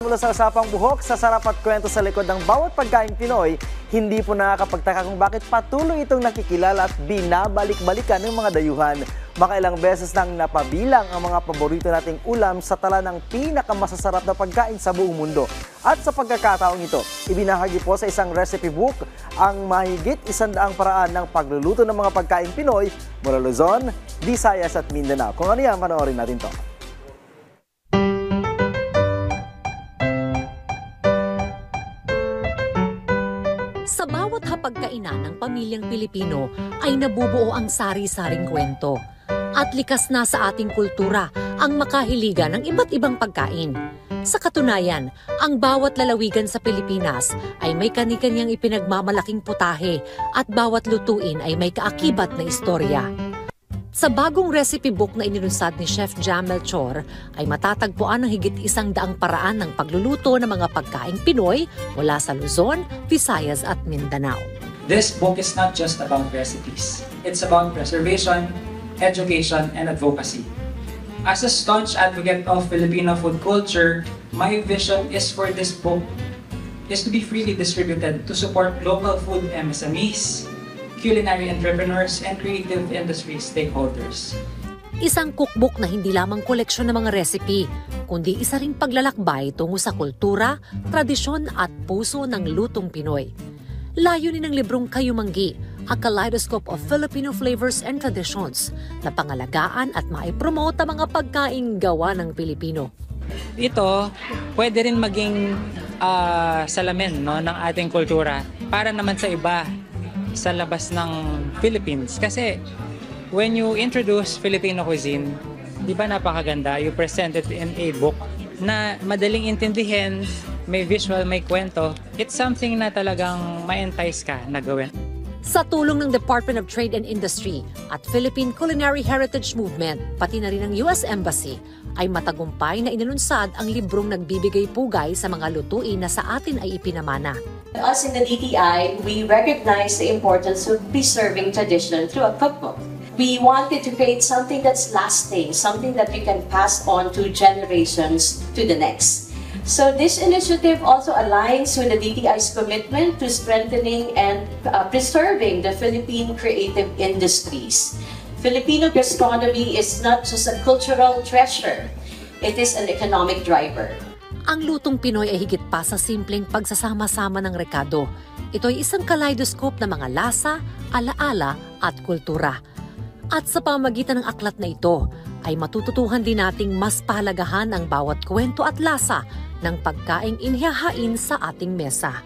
mula sa usapang buhok, sa sarap at kwento sa likod ng bawat pagkaing Pinoy, hindi po nakakapagtaka kung bakit patuloy itong nakikilala at binabalik-balikan ng mga dayuhan. Makailang beses nang napabilang ang mga paborito nating ulam sa tala ng pinakamasasarap na pagkain sa buong mundo. At sa pagkakataong ito, ibinahagi po sa isang recipe book ang mahigit 100 paraan ng pagluluto ng mga pagkain Pinoy mula Luzon, Visayas at Mindanao. Kung ano yan, panoorin natin to. Sa bawat hapagkainan ng pamilyang Pilipino ay nabubuo ang sari-saring kwento. At likas na sa ating kultura ang makahiligan ng iba't ibang pagkain. Sa katunayan, ang bawat lalawigan sa Pilipinas ay may kani-kanyang ipinagmamalaking putahe at bawat lutuin ay may kaakibat na istorya. Sa bagong recipe book na inilunsad ni Chef Jam Melchor ay matatagpuan ang higit 100 paraan ng pagluluto ng mga pagkaing Pinoy mula sa Luzon, Visayas at Mindanao. This book is not just about recipes. It's about preservation, education, and advocacy. As a staunch advocate of Filipino food culture, my vision is for this book is to be freely distributed to support local food MSMEs, culinary entrepreneurs, and creative industry stakeholders. Isang cookbook na hindi lamang koleksyon ng mga recipe, kundi isa ring paglalakbay tungo sa kultura, tradisyon at puso ng lutong Pinoy. Layunin ng librong Kayumanggi, a kaleidoscope of Filipino flavors and traditions na pangalagaan at maipromote ang mga pagkaing gawa ng Pilipino. Ito, pwede rin maging salamin, no, ng ating kultura para naman sa iba sa labas ng Philippines. Kasi when you introduce Filipino cuisine, di ba napakaganda? You present it in a book na madaling intindihin, may visual, may kwento. It's something na talagang ma-entice ka na gawin. Sa tulong ng Department of Trade and Industry at Philippine Culinary Heritage Movement, pati na rin ng US Embassy, ay matagumpay na inilunsad ang librong nagbibigay pugay sa mga lutuin na sa atin ay ipinamana. Us in the DTI, we recognize the importance of preserving tradition through a cookbook. We wanted to create something that's lasting, something that we can pass on to generations to the next. So this initiative also aligns with the DTI's commitment to strengthening and preserving the Philippine creative industries. Filipino gastronomy is not just a cultural treasure, it is an economic driver. Ang lutong Pinoy ay higit pa sa simpleng pagsasama-sama ng rekado. Ito ay isang kaleidoscope ng mga lasa, alaala at kultura. At sa pamamagitan ng aklat na ito, ay matututuhan din nating mas pahalagahan ang bawat kwento at lasa ng pagkaing inihahain sa ating mesa.